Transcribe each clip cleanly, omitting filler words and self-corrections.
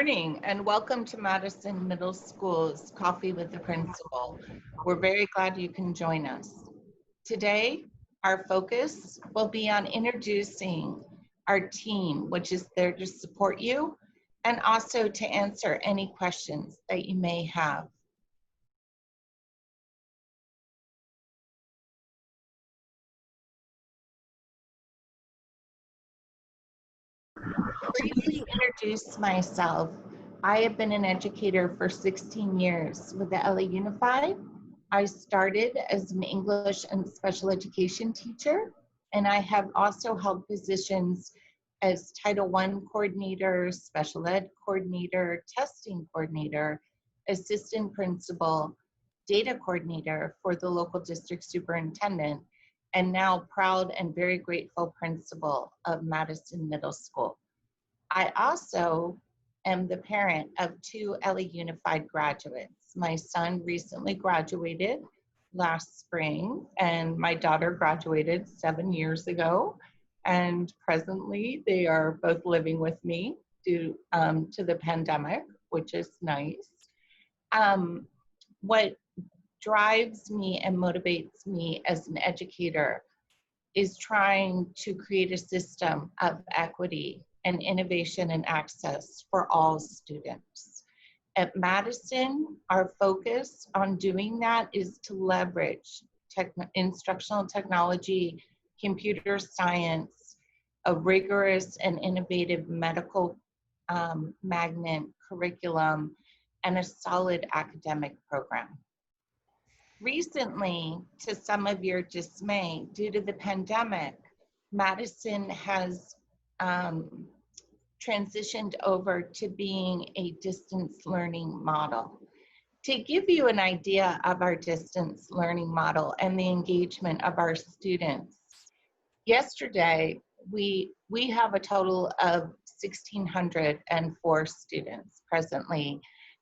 morning and welcome to Madison Middle School's Coffee with the Principal. We're very glad you can join us. Today, our focus will be on introducing our team, which is there to support you and also to answer any questions that you may have. Briefly introduce myself. I have been an educator for 16 years with the LA Unified. I started as an English and special education teacher, and I have also held positions as Title I coordinator, special ed coordinator, testing coordinator, assistant principal, data coordinator for the local district superintendent, and now proud and very grateful principal of Madison Middle School. I also am the parent of 2 LA Unified graduates. My son recently graduated last spring, and my daughter graduated 7 years ago. And presently, they are both living with me due to the pandemic, which is nice. What drives me and motivates me as an educator is trying to create a system of equity and innovation and access for all students. At Madison, our focus on doing that is to leverage instructional technology, computer science, a rigorous and innovative medical magnet curriculum, and a solid academic program. Recently, to some of your dismay, due to the pandemic, Madison has transitioned over to being a distance learning model. To give you an idea of our distance learning model and the engagement of our students, yesterday we have a total of 1,604 students presently,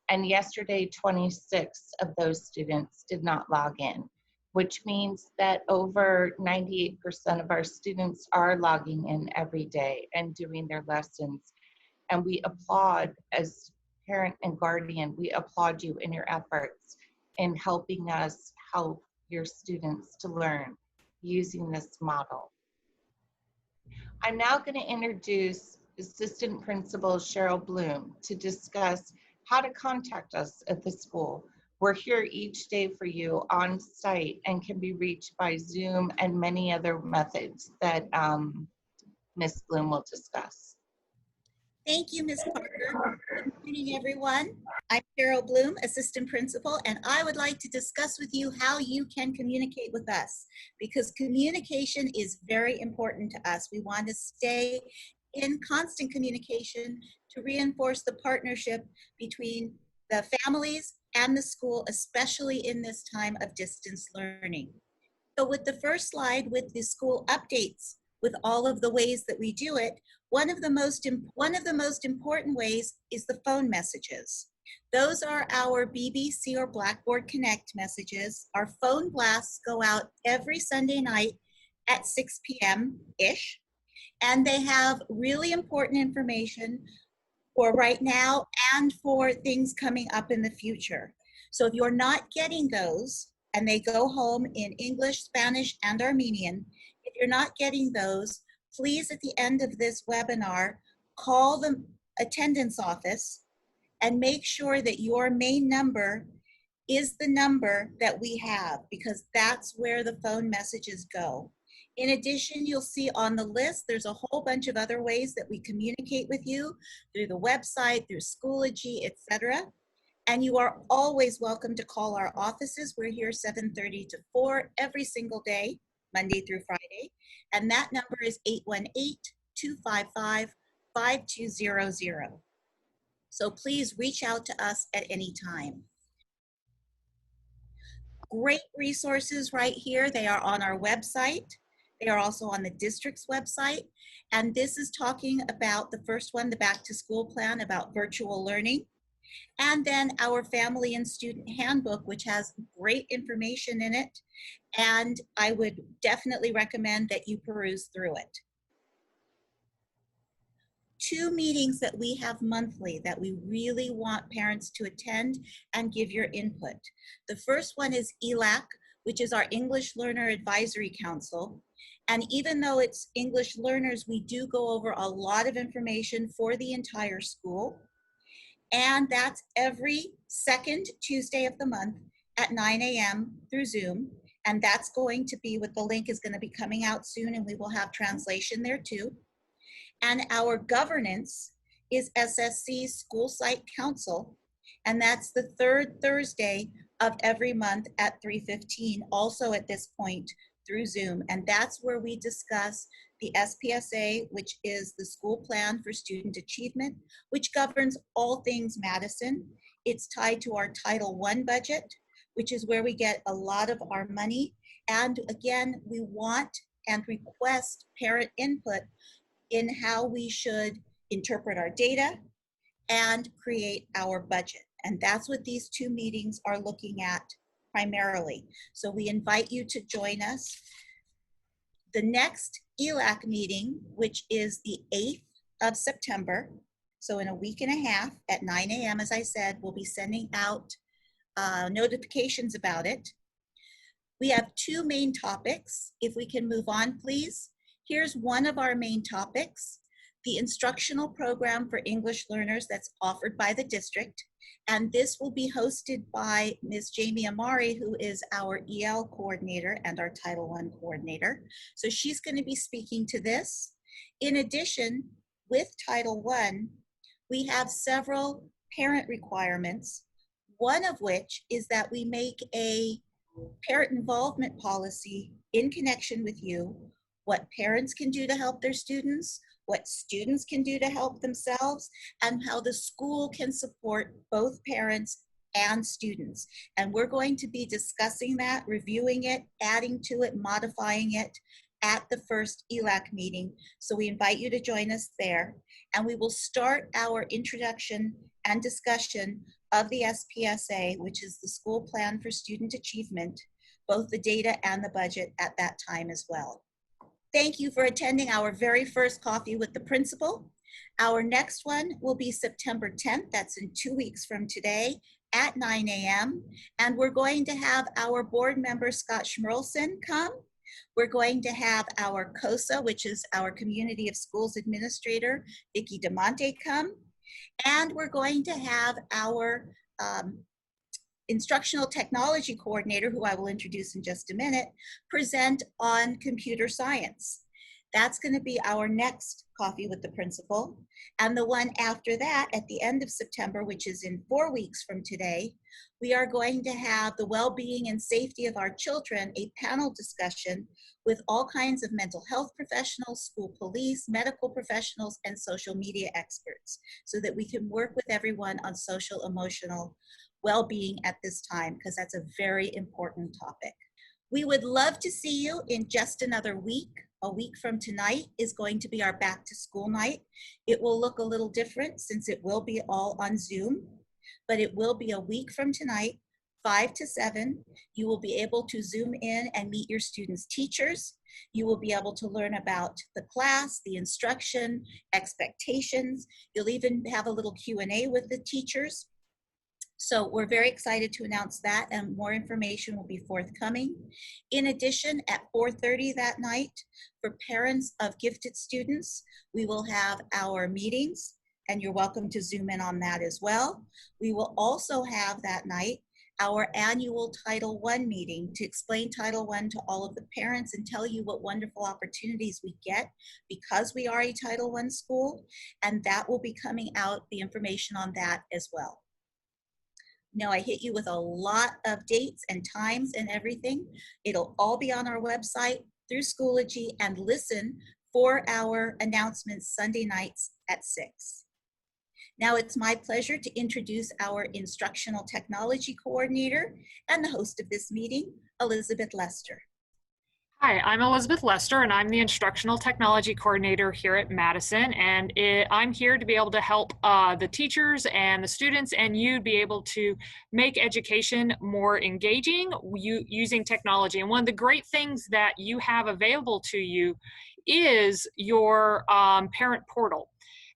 and yesterday 26 of those students did not log in, which means that over 98% of our students are logging in every day and doing their lessons. And we applaud, as parent and guardian, we applaud you in your efforts in helping us help your students to learn using this model. I'm now going to introduce Assistant Principal Cheryl Bloom to discuss how to contact us at the school. We're here each day for you on site and can be reached by Zoom and many other methods that Ms. Bloom will discuss. Thank you, Ms. Parker. Good morning, everyone. I'm Cheryl Bloom, Assistant Principal, and I would like to discuss with you how you can communicate with us, because communication is very important to us. We want to stay in constant communication to reinforce the partnership between the families and the school, especially in this time of distance learning. So with the first slide with the school updates, with all of the ways that we do it, one of the most important ways is the phone messages. Those are our BBC or Blackboard Connect messages. Our phone blasts go out every Sunday night at 6 p.m.-ish, and they have really important information for right now and for things coming up in the future. So if you're not getting those, and they go home in English, Spanish, and Armenian, if you're not getting those, please at the end of this webinar, call the attendance office and make sure that your main number is the number that we have, because that's where the phone messages go. In addition, you'll see on the list, there's a whole bunch of other ways that we communicate with you through the website, through Schoology, etc. And you are always welcome to call our offices. We're here 7:30 to 4 every single day, Monday through Friday. And that number is 818-255-5200. So please reach out to us at any time. Great resources right here. They are on our website. They are also on the district's website. And this is talking about the first one, the Back to School plan, about virtual learning. And then our family and student handbook, which has great information in it. And I would definitely recommend that you peruse through it. 2 meetings that we have monthly that we really want parents to attend and give your input. The first one is ELAC, which is our English Learner Advisory Council. And even though it's English learners, we do go over a lot of information for the entire school. And that's every second Tuesday of the month at 9 a.m. through Zoom. And that's going to be what the link is going to be coming out soon, and we will have translation there too. And our governance is SSC School Site Council, and that's the third Thursday of every month at 3:15, also at this point through Zoom. And that's where we discuss the SPSA, which is the School Plan for Student Achievement, which governs all things Madison. It's tied to our Title I budget, which is where we get a lot of our money. And again, we want and request parent input in how we should interpret our data and create our budget. And that's what these 2 meetings are looking at primarily. So we invite you to join us. The next ELAC meeting, which is the 8th of September, so in a week and a half at 9 a.m., as I said, we'll be sending out notifications about it. We have 2 main topics. If we can move on, please. Here's one of our main topics, the instructional program for English learners that's offered by the district. And this will be hosted by Ms. Jamie Amari, who is our EL coordinator and our Title I coordinator. So she's going to be speaking to this. In addition, with Title I, we have several parent requirements, one of which is that we make a parent involvement policy in connection with you, what parents can do to help their students, what students can do to help themselves, and how the school can support both parents and students. And we're going to be discussing that, reviewing it, adding to it, modifying it at the first ELAC meeting. So we invite you to join us there. And we will start our introduction and discussion of the SPSA, which is the School Plan for Student Achievement, both the data and the budget at that time as well. Thank you for attending our very first Coffee with the Principal. Our next one will be September 10th. That's in 2 weeks from today at 9 a.m. And we're going to have our board member, Scott Schmerlson, come. We're going to have our COSA, which is our Community of Schools Administrator, Vicki DeMonte, come. And we're going to have our Instructional Technology Coordinator, who I will introduce in just a minute, present on computer science. That's going to be our next Coffee with the Principal. And the one after that, at the end of September, which is in 4 weeks from today, we are going to have the well-being and safety of our children, a panel discussion with all kinds of mental health professionals, school police, medical professionals, and social media experts, so that we can work with everyone on social emotional well-being at this time, because that's a very important topic. We would love to see you in just another week. A week from tonight is going to be our back to school night. It will look a little different since it will be all on Zoom, but it will be a week from tonight, 5 to 7. You will be able to Zoom in and meet your students' teachers. You will be able to learn about the class, the instruction, expectations. You'll even have a little Q&A with the teachers. So we're very excited to announce that, and more information will be forthcoming. In addition, at 4:30 that night, for parents of gifted students, we will have our meetings, and you're welcome to Zoom in on that as well. We will also have that night our annual Title I meeting to explain Title I to all of the parents and tell you what wonderful opportunities we get because we are a Title I school, and that will be coming out, the information on that as well. Now I hit you with a lot of dates and times and everything. It'll all be on our website through Schoology, and listen for our announcements Sunday nights at 6. Now it's my pleasure to introduce our Instructional Technology Coordinator and the host of this meeting, Elizabeth Lester. Hi, I'm Elizabeth Lester, and I'm the Instructional Technology Coordinator here at Madison, and I'm here to be able to help the teachers and the students and you be able to make education more engaging using technology. And one of the great things that you have available to you is your parent portal.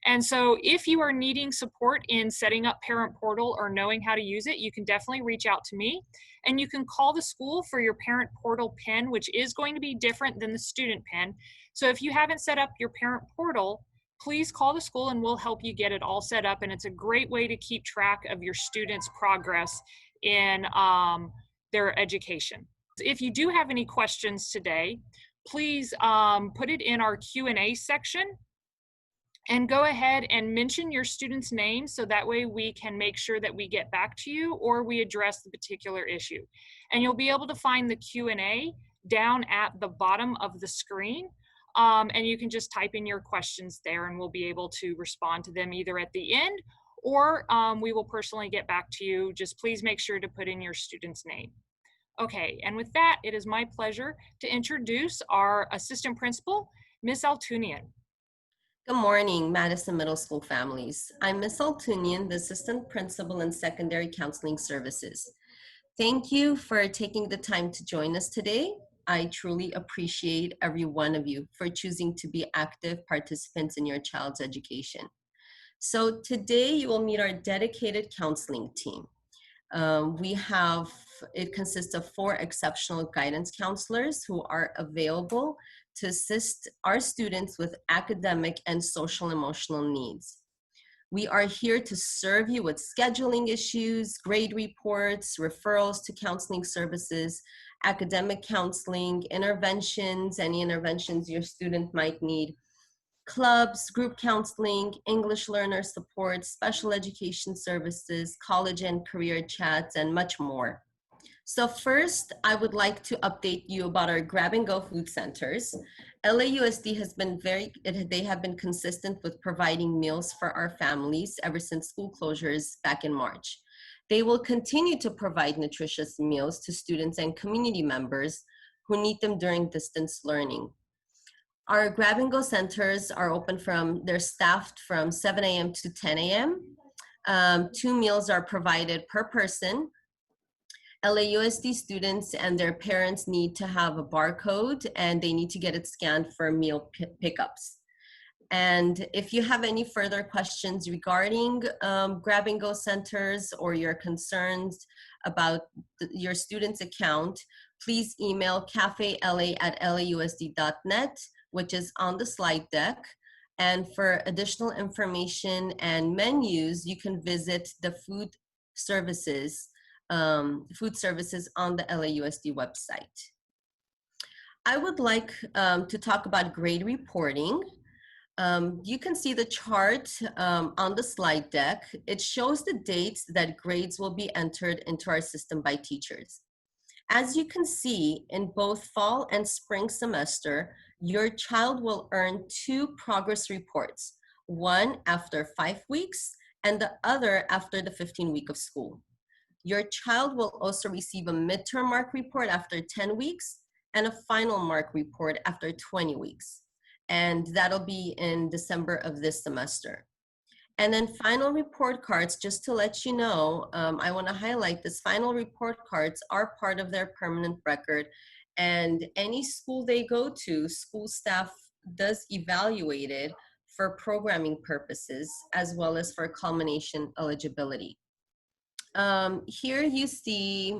And so if you are needing support in setting up Parent Portal or knowing how to use it, you can definitely reach out to me. And you can call the school for your Parent Portal PIN, which is going to be different than the student PIN. So if you haven't set up your Parent Portal, please call the school and we'll help you get it all set up. And it's a great way to keep track of your students' progress in their education. If you do have any questions today, please put it in our Q&A section. And go ahead and mention your student's name so that way we can make sure that we get back to you or we address the particular issue. And you'll be able to find the Q&A down at the bottom of the screen. And you can just type in your questions there and we'll be able to respond to them either at the end or we will personally get back to you. Just please make sure to put in your student's name. Okay, and with that, it is my pleasure to introduce our assistant principal, Ms. Altunian. Good morning, Madison Middle School families. I'm Ms. Altunian, the Assistant Principal in Secondary Counseling Services. Thank you for taking the time to join us today. I truly appreciate every one of you for choosing to be active participants in your child's education. So today you will meet our dedicated counseling team. It consists of 4 exceptional guidance counselors who are available to assist our students with academic and social emotional needs. We are here to serve you with scheduling issues, grade reports, referrals to counseling services, academic counseling, interventions, any interventions your student might need, clubs, group counseling, English learner support, special education services, college and career chats, and much more. So first, I would like to update you about our grab-and-go food centers. LAUSD they have been consistent with providing meals for our families ever since school closures back in March. They will continue to provide nutritious meals to students and community members who need them during distance learning. Our grab-and-go centers are they're staffed from 7 a.m. to 10 a.m. 2 meals are provided per person. LAUSD students and their parents need to have a barcode and they need to get it scanned for meal pickups. And if you have any further questions regarding grab-and-go centers or your concerns about your student's account, please email cafela@lausd.net, which is on the slide deck. And for additional information and menus, you can visit the food services on the LAUSD website. I would like to talk about grade reporting. You can see the chart on the slide deck. It shows the dates that grades will be entered into our system by teachers. As you can see, in both fall and spring semester, your child will earn 2 progress reports, one after 5 weeks and the other after the 15th week of school. Your child will also receive a midterm mark report after 10 weeks and a final mark report after 20 weeks. And that'll be in December of this semester. And then final report cards, just to let you know, I want to highlight this, final report cards are part of their permanent record. And any school they go to, school staff does evaluate it for programming purposes, as well as for culmination eligibility. Here you see,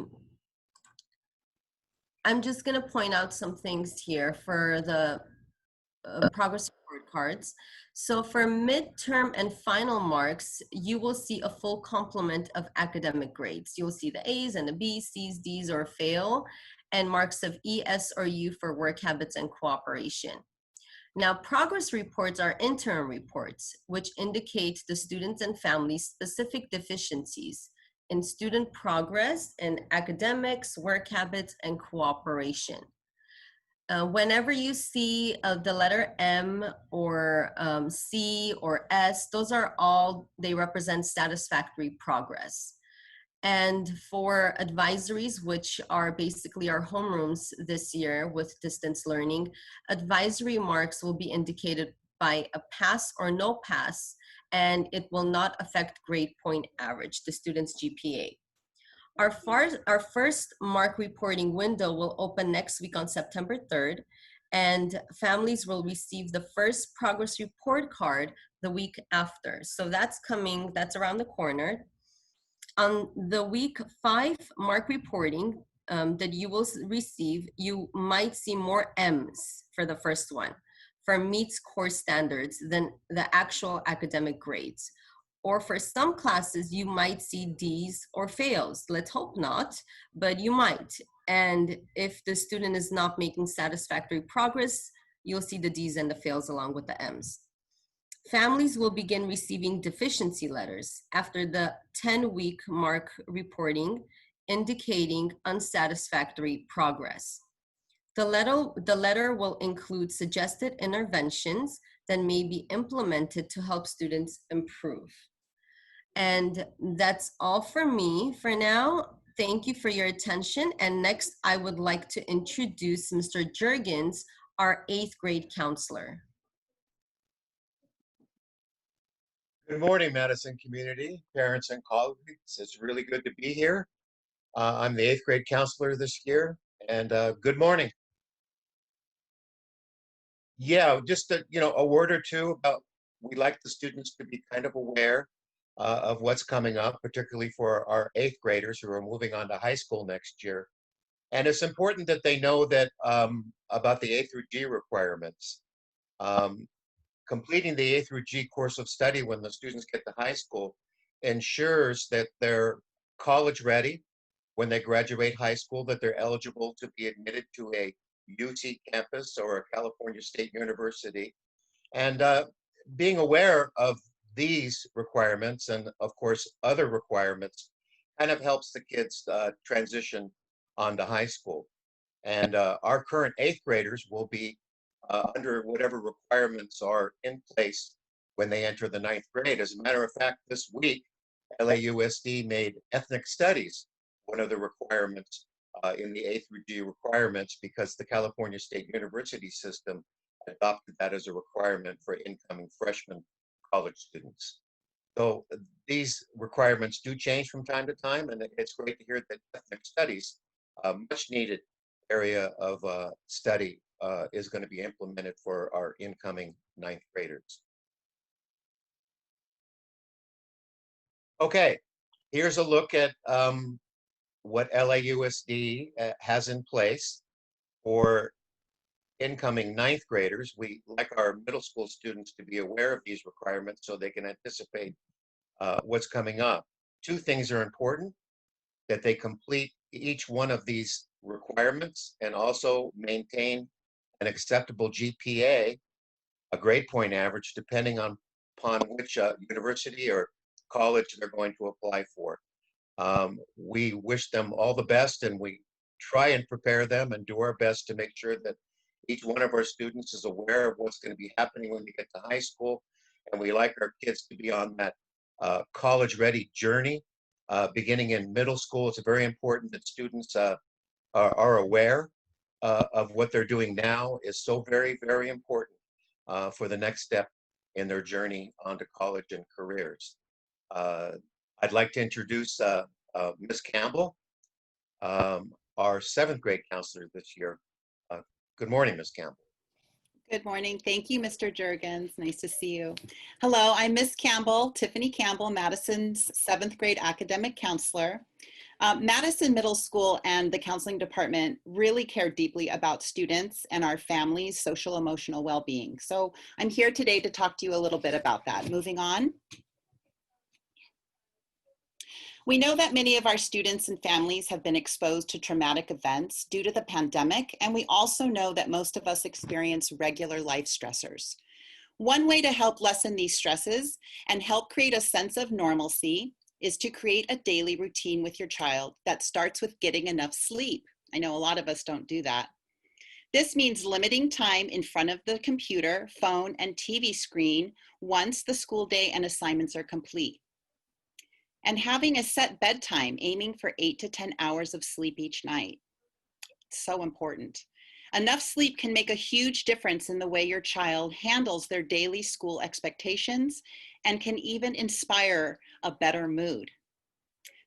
I'm just going to point out some things here for the progress report cards. So for midterm and final marks, you will see a full complement of academic grades. You'll see the A's and the B's, C's, D's, or fail, and marks of E, S, or U for work habits and cooperation. Now, progress reports are interim reports, which indicate the students and families' specific deficiencies in student progress in academics, work habits, and cooperation. Whenever you see the letter M or C or S, those are all, they represent satisfactory progress. And for advisories, which are basically our homerooms this year with distance learning, advisory marks will be indicated by a pass or no pass, and it will not affect grade point average, the student's GPA. Our first mark reporting window will open next week on September 3rd, and families will receive the first progress report card the week after. So that's coming, that's around the corner. On the week 5 mark reporting that you will receive, you might see more M's for the first one, for meets core standards, than the actual academic grades. Or for some classes, you might see D's or fails. Let's hope not, but you might. And if the student is not making satisfactory progress, you'll see the D's and the fails along with the M's. Families will begin receiving deficiency letters after the 10-week mark reporting, indicating unsatisfactory progress. The letter will include suggested interventions that may be implemented to help students improve. And that's all for me for now. Thank you for your attention. And next, I would like to introduce Mr. Juergens, our 8th grade counselor. Good morning, Madison community, parents and colleagues. It's really good to be here. I'm the 8th grade counselor this year, and good morning. Yeah, just a word or two about, we like the students to be kind of aware of what's coming up, particularly for our 8th graders who are moving on to high school next year. And it's important that they know that about the A through G requirements. Completing the A through G course of study when the students get to high school ensures that they're college ready when they graduate high school, that they're eligible to be admitted to a UC campus or a California State University. And being aware of these requirements and of course other requirements kind of helps the kids transition onto high school. And our current 8th graders will be under whatever requirements are in place when they enter the 9th grade. As a matter of fact, this week, LAUSD made ethnic studies one of the requirements in the A through G requirements, because the California State University system adopted that as a requirement for incoming freshman college students. So these requirements do change from time to time, and it's great to hear that ethnic studies, much needed area of study, is going to be implemented for our incoming 9th graders. Okay, here's a look at what LAUSD has in place for incoming 9th graders. We like our middle school students to be aware of these requirements so they can anticipate what's coming up. 2 things are important: that they complete each one of these requirements and also maintain an acceptable GPA, a grade point average, depending upon which university or college they're going to apply for. We wish them all the best, and we try and prepare them and do our best to make sure that each one of our students is aware of what's going to be happening when they get to high school. And we like our kids to be on that college-ready journey. Beginning in middle school, it's very important that students are aware of what they're doing now. Is so very, very important for the next step in their journey onto college and careers. I'd like to introduce Ms. Campbell, our 7th grade counselor this year. Good morning, Ms. Campbell. Good morning. Thank you, Mr. Juergens. Nice to see you. Hello, I'm Ms. Campbell, Tiffany Campbell, Madison's 7th grade academic counselor. Madison Middle School and the counseling department really care deeply about students and our families' social emotional well-being. So I'm here today to talk to you a little bit about that. Moving on. We know that many of our students and families have been exposed to traumatic events due to the pandemic, and we also know that most of us experience regular life stressors. One way to help lessen these stresses and help create a sense of normalcy is to create a daily routine with your child that starts with getting enough sleep. I know a lot of us don't do that. This means limiting time in front of the computer, phone, and TV screen once the school day and assignments are complete. And having a set bedtime, aiming for 8 to 10 hours of sleep each night. It's so important. Enough sleep can make a huge difference in the way your child handles their daily school expectations and can even inspire a better mood.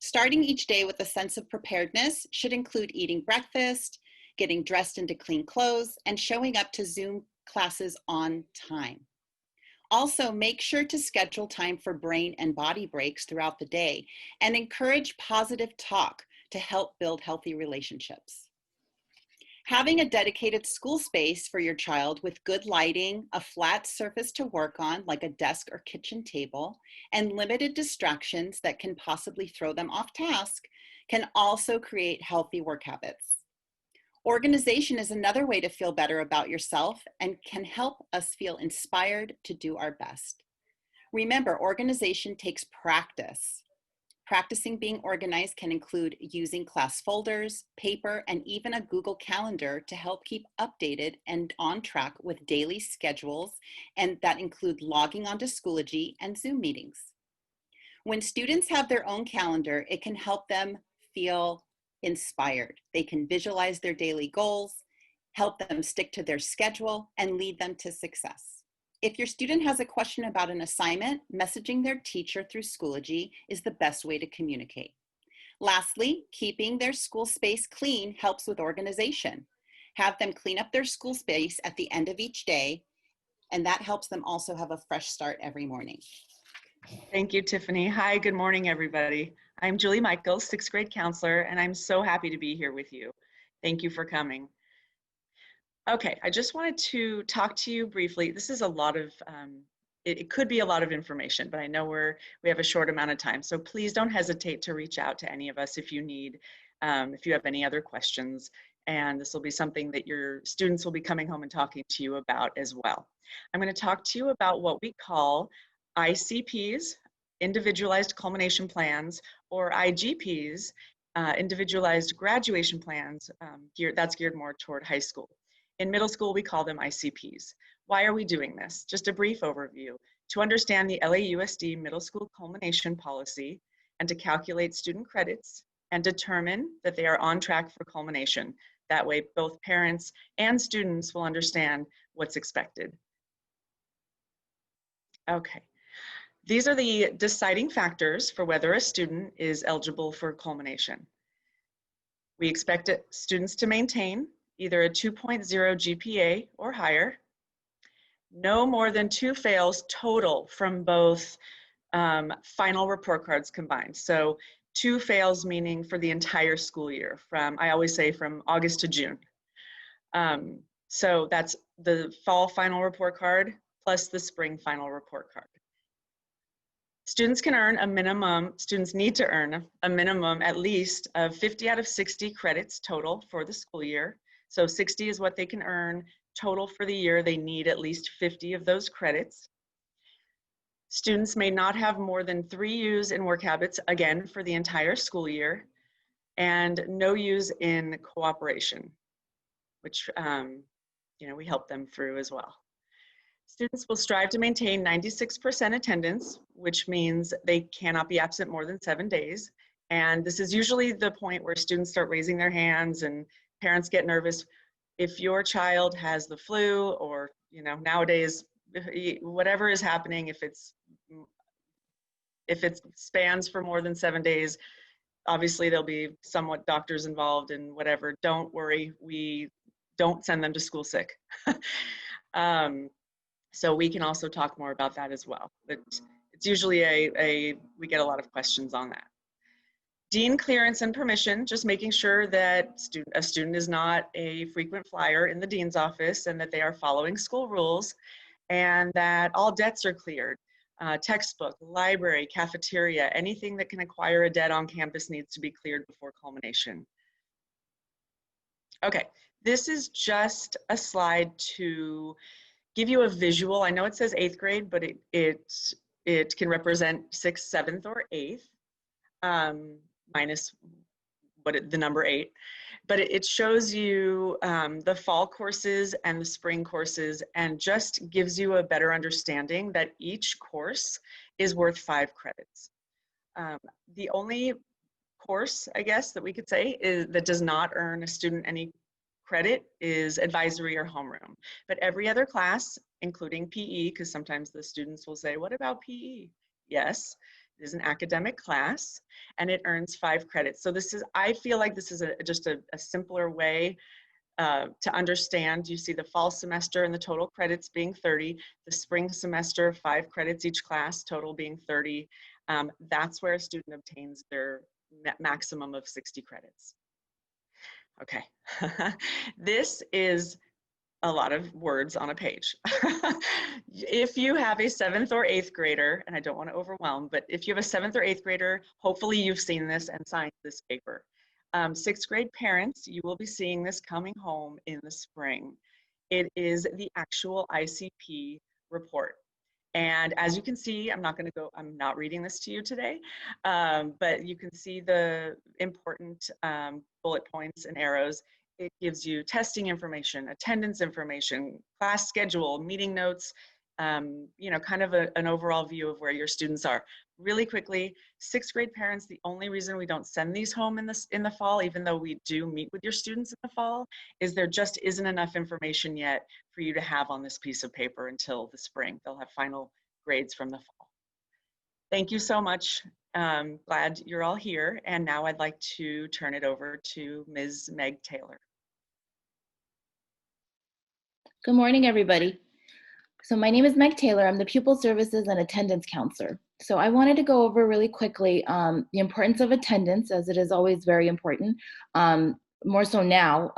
Starting each day with a sense of preparedness should include eating breakfast, getting dressed into clean clothes, and showing up to Zoom classes on time. Also, make sure to schedule time for brain and body breaks throughout the day and encourage positive talk to help build healthy relationships. Having a dedicated school space for your child with good lighting, a flat surface to work on, like a desk or kitchen table, and limited distractions that can possibly throw them off task can also create healthy work habits. Organization is another way to feel better about yourself and can help us feel inspired to do our best. Remember, organization takes practice. Practicing being organized can include using class folders, paper, and even a Google Calendar to help keep updated and on track with daily schedules, and that include logging onto Schoology and Zoom meetings. When students have their own calendar, it can help them feel inspired. They can visualize their daily goals, help them stick to their schedule, and lead them to success. If your student has a question about an assignment, messaging their teacher through Schoology is the best way to communicate. Lastly, keeping their school space clean helps with organization. Have them clean up their school space at the end of each day, and that helps them also have a fresh start every morning. Thank you, Tiffany. Hi, good morning, everybody. I'm Julie Michaels, 6th grade counselor, and I'm so happy to be here with you. Thank you for coming. Okay, I just wanted to talk to you briefly. This is a lot of, it could be a lot of information, but I know we have a short amount of time. So please don't hesitate to reach out to any of us if you need, if you have any other questions. And this will be something that your students will be coming home and talking to you about as well. I'm going to talk to you about what we call ICPs, Individualized Culmination Plans, or IGPs, Individualized Graduation Plans, that's geared more toward high school. In middle school, we call them ICPs. Why are we doing this? Just a brief overview. To understand the LAUSD Middle School Culmination Policy and to calculate student credits and determine that they are on track for culmination. That way, both parents and students will understand what's expected. Okay. These are the deciding factors for whether a student is eligible for culmination. We expect students to maintain either a 2.0 GPA or higher, no more than 2 fails total from both final report cards combined. So 2 fails meaning for the entire school year, I always say from August to June. So that's the fall final report card plus the spring final report card. Students need to earn a minimum at least of 50 out of 60 credits total for the school year. So 60 is what they can earn total for the year. They need at least 50 of those credits. Students may not have more than 3 U's in work habits, again, for the entire school year, and no U's in cooperation, which we help them through as well. Students will strive to maintain 96% attendance, which means they cannot be absent more than 7 days. And this is usually the point where students start raising their hands and parents get nervous. If your child has the flu or, nowadays, whatever is happening, if it spans for more than 7 days, obviously there'll be somewhat doctors involved and whatever. Don't worry, we don't send them to school sick. So we can also talk more about that as well. But it's usually we get a lot of questions on that. Dean clearance and permission, just making sure that a student is not a frequent flyer in the dean's office and that they are following school rules and that all debts are cleared. Textbook, library, cafeteria, anything that can acquire a debt on campus needs to be cleared before culmination. Okay, this is just a slide to give you a visual. I know it says 8th grade, but it can represent 6th, 7th, or 8th, minus the number 8. But it shows you the fall courses and the spring courses and just gives you a better understanding that each course is worth 5 credits. The only course, I guess, that we could say that does not earn a student any credit is advisory or homeroom. But every other class, including PE, because sometimes the students will say, what about PE? Yes, it is an academic class and it earns 5 credits. So I feel like this is just a simpler way to understand, you see the fall semester and the total credits being 30, the spring semester, 5 credits each class, total being 30. That's where a student obtains their maximum of 60 credits. Okay, this is a lot of words on a page. If you have a 7th or 8th grader, and I don't want to overwhelm, but if you have a 7th or 8th grader, hopefully you've seen this and signed this paper. 6th grade parents, you will be seeing this coming home in the spring. It is the actual ICP report. And as you can see, I'm not reading this to you today, but you can see the important bullet points and arrows. It gives you testing information, attendance information, class schedule, meeting notes, you know, kind of an overall view of where your students are. Really quickly, 6th grade parents, the only reason we don't send these home in the fall, even though we do meet with your students in the fall, is there just isn't enough information yet for you to have on this piece of paper until the spring. They'll have final grades from the fall. Thank you so much. Glad you're all here. And now I'd like to turn it over to Ms. Meg Taylor. Good morning, everybody. So my name is Meg Taylor. I'm the Pupil Services and Attendance Counselor. So I wanted to go over really quickly the importance of attendance, as it is always very important, more so now.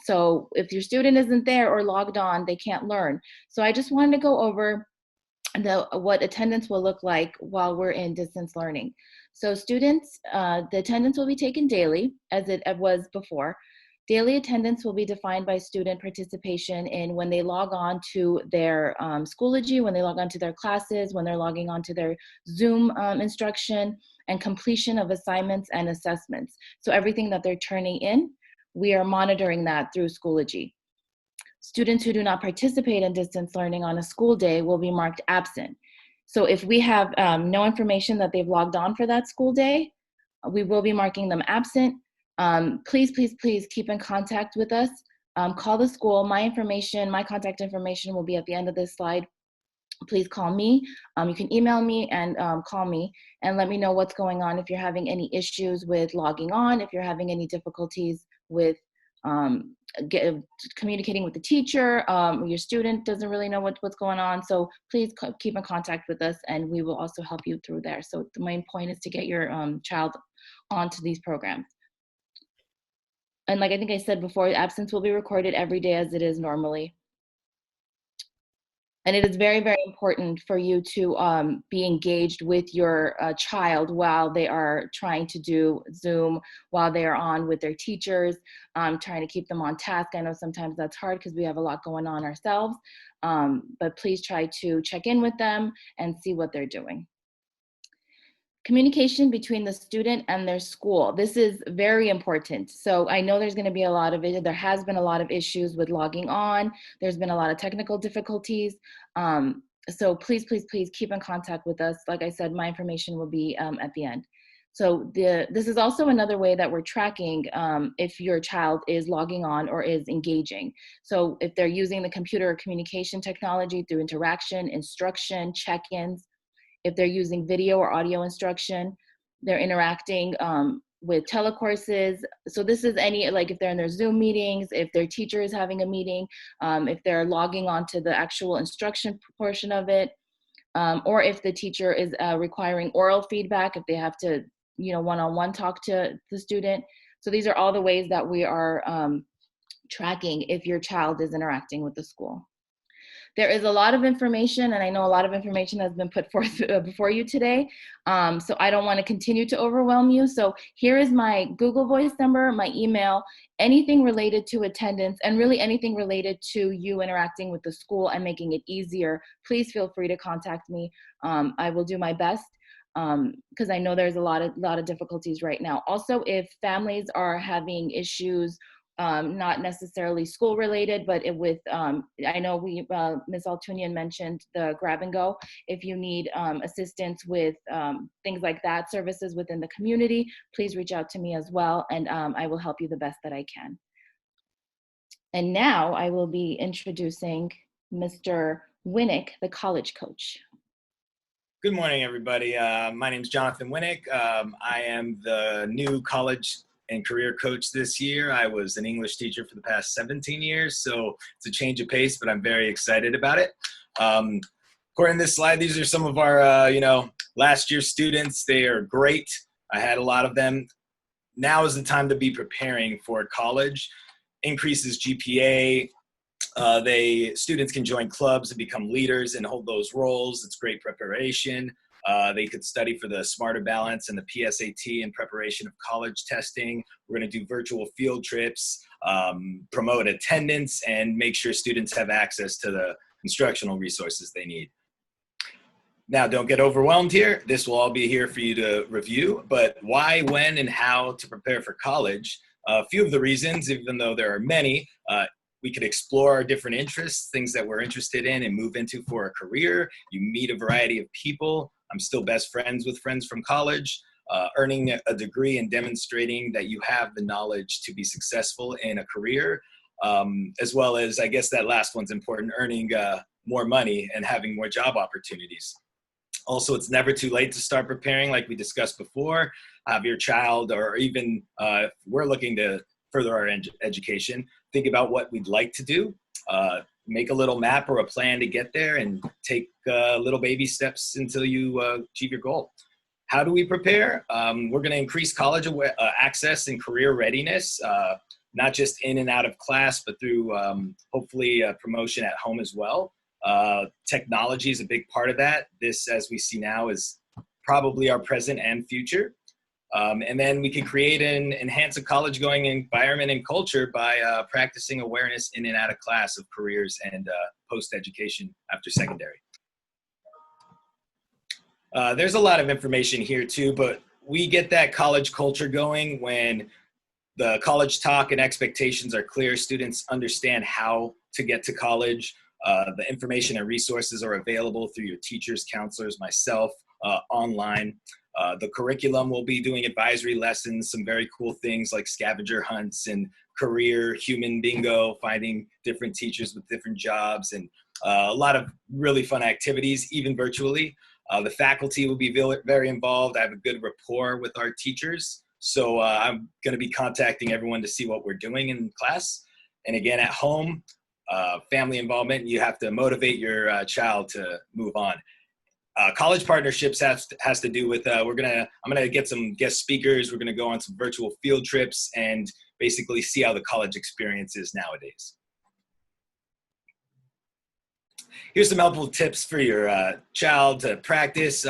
So if your student isn't there or logged on, they can't learn. So I just wanted to go over what attendance will look like while we're in distance learning. So students, the attendance will be taken daily, as it was before. Daily attendance will be defined by student participation in when they log on to their Schoology, when they log on to their classes, when they're logging on to their Zoom instruction, and completion of assignments and assessments. So everything that they're turning in, we are monitoring that through Schoology. Students who do not participate in distance learning on a school day will be marked absent. So if we have no information that they've logged on for that school day, we will be marking them absent. Please keep in contact with us. Call the school. My contact information will be at the end of this slide. Please call me. You can email me and call me and let me know what's going on. If you're having any issues with logging on, if you're having any difficulties with communicating with the teacher, your student doesn't really know what's going on. So please keep in contact with us and we will also help you through there. So the main point is to get your child onto these programs. And like I think I said before, absence will be recorded every day as it is normally. And it is very, very important for you to be engaged with your child while they are trying to do Zoom, while they are on with their teachers, trying to keep them on task. I know sometimes that's hard because we have a lot going on ourselves, but please try to check in with them and see what they're doing. Communication between the student and their school. This is very important. So I know there's going to be there has been a lot of issues with logging on. There's been a lot of technical difficulties. So please keep in contact with us. Like I said, my information will be at the end. So this is also another way that we're tracking if your child is logging on or is engaging. So if they're using the computer or communication technology through interaction, instruction, check-ins, if they're using video or audio instruction, they're interacting with telecourses. So this is if they're in their Zoom meetings, if their teacher is having a meeting, if they're logging on to the actual instruction portion of it, or if the teacher is requiring oral feedback, if they have to, one-on-one talk to the student. So these are all the ways that we are tracking if your child is interacting with the school. There is a lot of information, and I know a lot of information has been put forth before you today, so I don't want to continue to overwhelm you. So here is my Google Voice number, my email, anything related to attendance, and really anything related to you interacting with the school and making it easier. Please feel free to contact me. I will do my best because I know there's a lot of difficulties right now. Also, if families are having issues, not necessarily school related, but I know Ms. Altunian mentioned the grab and go. If you need assistance with things like that, services within the community, please reach out to me as well, and I will help you the best that I can. And now I will be introducing Mr. Winick, the college coach. Good morning, everybody. My name is Jonathan Winick. I am the new college and career coach this year. I was an English teacher for the past 17 years, so it's a change of pace, but I'm very excited about it. According to this slide, these are some of our, last year students. They are great. I had a lot of them. Now is the time to be preparing for college. Increases GPA. Students can join clubs and become leaders and hold those roles. It's great preparation. They could study for the Smarter Balance and the PSAT in preparation of college testing. We're going to do virtual field trips, promote attendance, and make sure students have access to the instructional resources they need. Now, don't get overwhelmed here. This will all be here for you to review, but why, when, and how to prepare for college. A few of the reasons, even though there are many, we could explore our different interests, things that we're interested in and move into for a career. You meet a variety of people. I'm still best friends with friends from college. Earning a degree and demonstrating that you have the knowledge to be successful in a career, as well as, I guess that last one's important, earning more money and having more job opportunities. Also, it's never too late to start preparing, like we discussed before. Have your child, or even if we're looking to further our education, think about what we'd like to do. Make a little map or a plan to get there and take little baby steps until you achieve your goal. How do we prepare? We're going to increase college access and career readiness, not just in and out of class, but through hopefully promotion at home as well. Technology is a big part of that. This, as we see now, is probably our present and future. And then we can create and enhance a college-going environment and culture by practicing awareness in and out of class of careers and post-education after secondary. There's a lot of information here too, but we get that college culture going when the college talk and expectations are clear. Students understand how to get to college. The information and resources are available through your teachers, counselors, myself, online. The curriculum will be doing advisory lessons, some very cool things like scavenger hunts and career human bingo, finding different teachers with different jobs, and a lot of really fun activities, even virtually. The faculty will be very involved. I have a good rapport with our teachers, so I'm going to be contacting everyone to see what we're doing in class. And again, at home, family involvement, you have to motivate your child to move on. College partnerships has to do with, I'm gonna get some guest speakers. We're gonna go on some virtual field trips and basically see how the college experience is nowadays. Here's some helpful tips for your child to practice.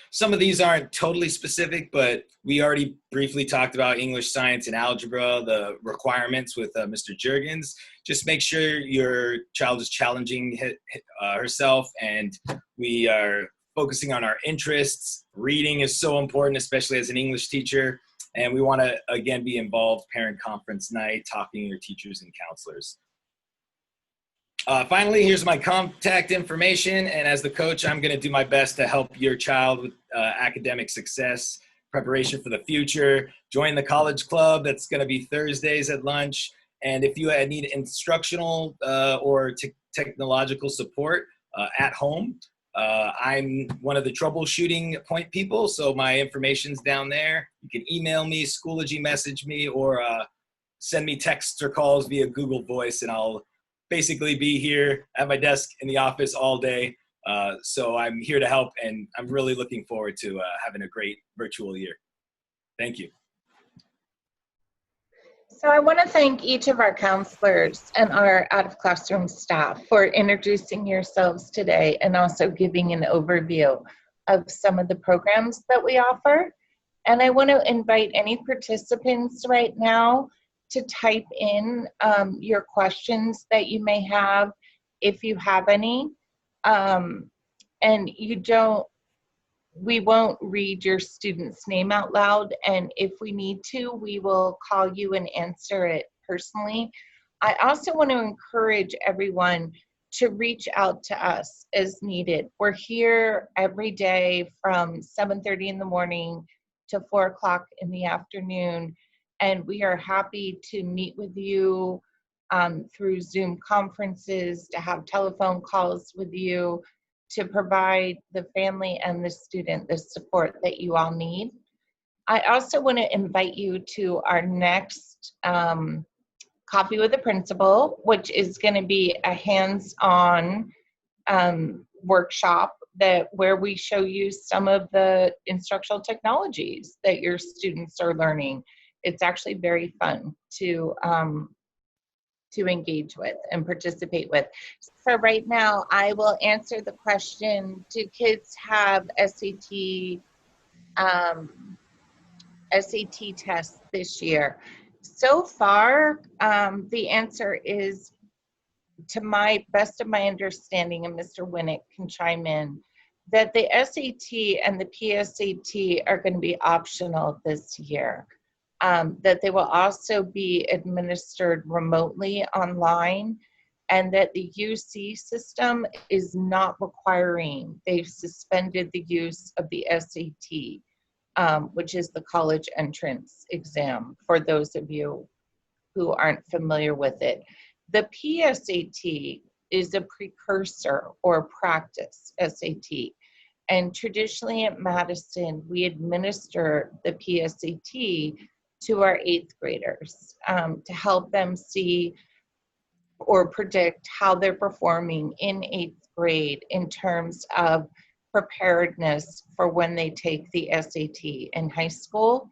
Some of these aren't totally specific, but we already briefly talked about English, science, and algebra, the requirements with Mr. Juergens. Just make sure your child is challenging herself, and we are focusing on our interests. Reading is so important, especially as an English teacher. And we want to, again, be involved, parent conference night, talking to your teachers and counselors. Finally, here's my contact information. And as the coach, I'm going to do my best to help your child with academic success, preparation for the future. Join the college club. That's going to be Thursdays at lunch. And if you need instructional or technological support at home, I'm one of the troubleshooting point people, so my information's down there. You can email me, Schoology message me, or send me texts or calls via Google Voice, and I'll basically be here at my desk in the office all day. So I'm here to help, and I'm really looking forward to having a great virtual year. Thank you. So I want to thank each of our counselors and our out-of-classroom staff for introducing yourselves today and also giving an overview of some of the programs that we offer. And I want to invite any participants right now to type in your questions that you may have, if you have any. And we won't read your student's name out loud, and if we need to, we will call you and answer it personally. I also want to encourage everyone to reach out to us as needed. We're here every day from 7:30 in the morning to 4 o'clock in the afternoon, and we are happy to meet with you through Zoom conferences, to have telephone calls with you, to provide the family and the student the support that you all need. I also want to invite you to our next Coffee with the Principal, which is going to be a hands-on workshop where we show you some of the instructional technologies that your students are learning. It's actually very fun to engage with and participate with. For right now, I will answer the question, do kids have SAT tests this year? So far, the answer is, to my best of my understanding, and Mr. Winick can chime in, that the SAT and the PSAT are going to be optional this year. That they will also be administered remotely online, and that the UC system is not requiring, they've suspended the use of the SAT, which is the college entrance exam, for those of you who aren't familiar with it. The PSAT is a precursor or practice SAT. And traditionally at Madison, we administer the PSAT to our 8th graders to help them see or predict how they're performing in 8th grade in terms of preparedness for when they take the SAT in high school.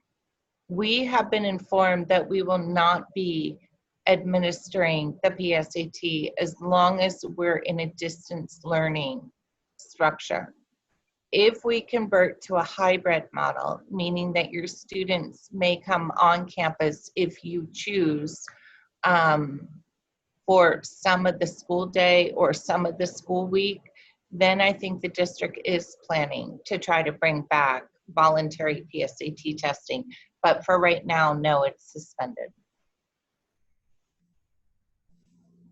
We have been informed that we will not be administering the PSAT as long as we're in a distance learning structure. If we convert to a hybrid model, meaning that your students may come on campus if you choose for some of the school day or some of the school week, then I think the district is planning to try to bring back voluntary PSAT testing. But for right now, no, it's suspended.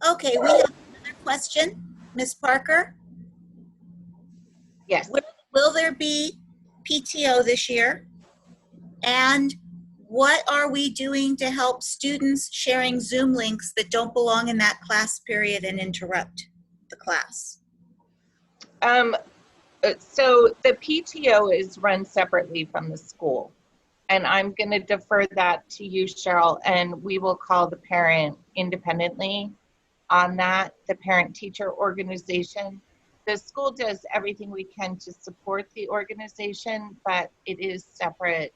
Okay, we have another question. Ms. Parker, Yes. will there be PTO this year? And what are we doing to help students sharing Zoom links that don't belong in that class period and interrupt the class? So the PTO is run separately from the school. And I'm going to defer that to you, Cheryl, and we will call the parent independently on that, the parent-teacher organization. The school does everything we can to support the organization, but it is separate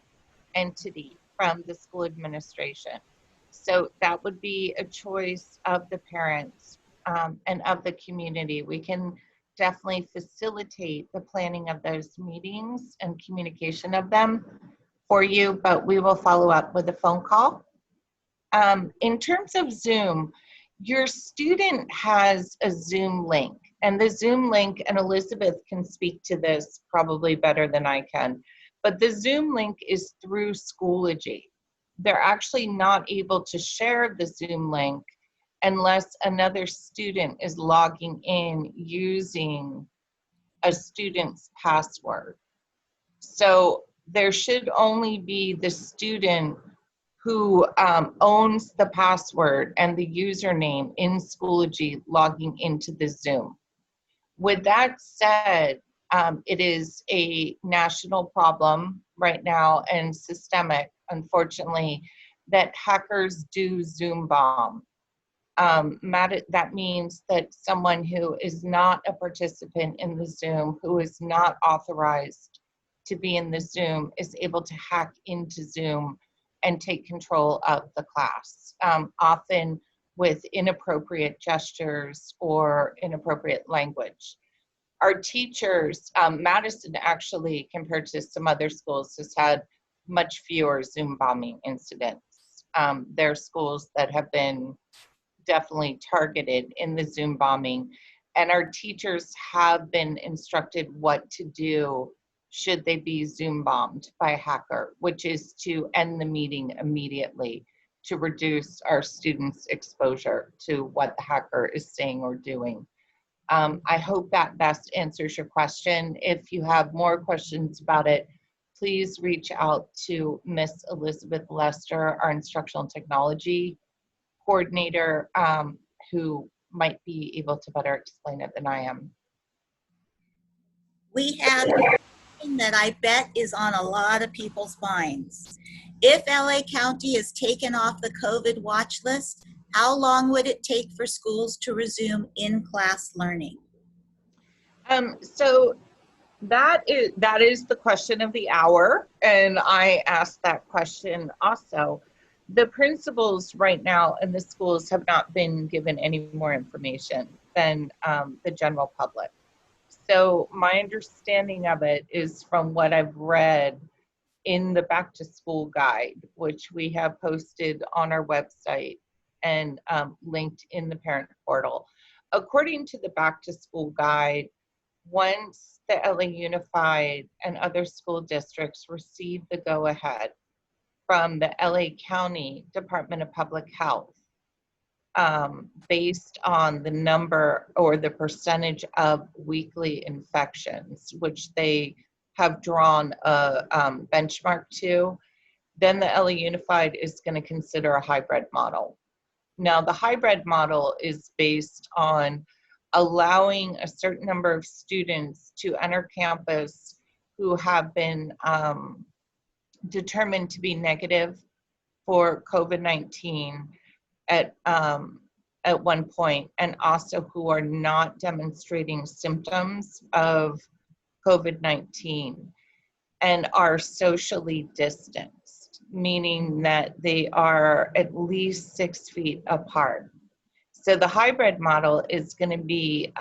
entity from the school administration. So that would be a choice of the parents and of the community. We can definitely facilitate the planning of those meetings and communication of them for you, but we will follow up with a phone call. In terms of Zoom, your student has a Zoom link, and the Zoom link, and Elizabeth can speak to this probably better than I can, but the Zoom link is through Schoology. They're actually not able to share the Zoom link unless another student is logging in using a student's password. So there should only be the student who owns the password and the username in Schoology logging into the Zoom. With that said, it is a national problem right now and systemic, unfortunately, that hackers do Zoom bomb. That means that someone who is not a participant in the Zoom, who is not authorized to be in the Zoom, is able to hack into Zoom and take control of the class, often with inappropriate gestures or inappropriate language. Our teachers, Madison actually, compared to some other schools, has had much fewer Zoom bombing incidents. There are schools that have been definitely targeted in the Zoom bombing, and our teachers have been instructed what to do should they be Zoom bombed by a hacker, which is to end the meeting immediately to reduce our students' exposure to what the hacker is saying or doing. I hope that best answers your question. If you have more questions about it, please reach out to Miss Elizabeth Lester, our instructional technology coordinator, who might be able to better explain it than I am. We have thing that I bet is on a lot of people's minds. If LA County is taken off the COVID watch list, how long would it take for schools to resume in-class learning? So that is the question of the hour, and I asked that question also. The principals right now in the schools have not been given any more information than the general public. So my understanding of it is from what I've read in the back to school guide, which we have posted on our website and linked in the parent portal. According to the back to school guide, once the LA Unified and other school districts receive the go ahead from the LA County Department of Public Health, based on the number or the percentage of weekly infections, which they have drawn a benchmark to, then the LA Unified is going to consider a hybrid model. Now, the hybrid model is based on allowing a certain number of students to enter campus who have been determined to be negative for COVID-19 at one point, and also who are not demonstrating symptoms of COVID-19 and are socially distanced, meaning that they are at least 6 feet apart. So the hybrid model is going to be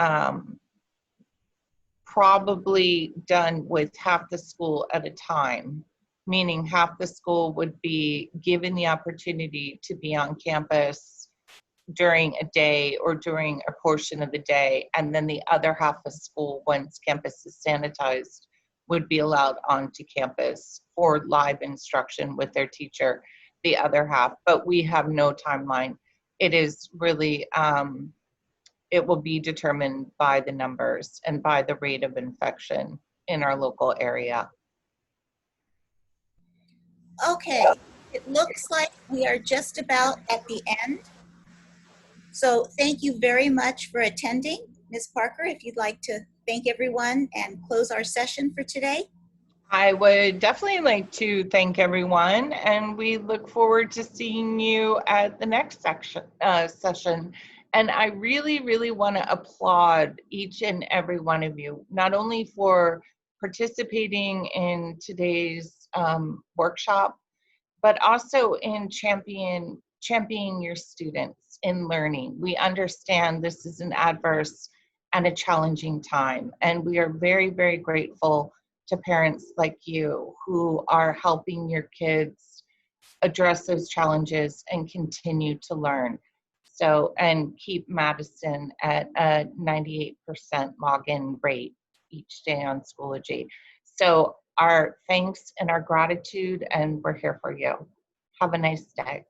probably done with half the school at a time, meaning half the school would be given the opportunity to be on campus during a day or during a portion of the day, and then the other half of school, once campus is sanitized, would be allowed onto campus for live instruction with their teacher, the other half. But we have no timeline. It is really, it will be determined by the numbers and by the rate of infection in our local area. Okay, it looks like we are just about at the end. So thank you very much for attending. Ms. Parker, if you'd like to thank everyone and close our session for today. I would definitely like to thank everyone, and we look forward to seeing you at the next session. And I really, really want to applaud each and every one of you, not only for participating in today's workshop, but also in championing your students in learning. We understand this is an adverse and a challenging time, and we are very, very grateful to parents like you who are helping your kids address those challenges and continue to learn. So, and keep Madison at a 98% login rate each day on Schoology. So our thanks and our gratitude, and we're here for you. Have a nice day.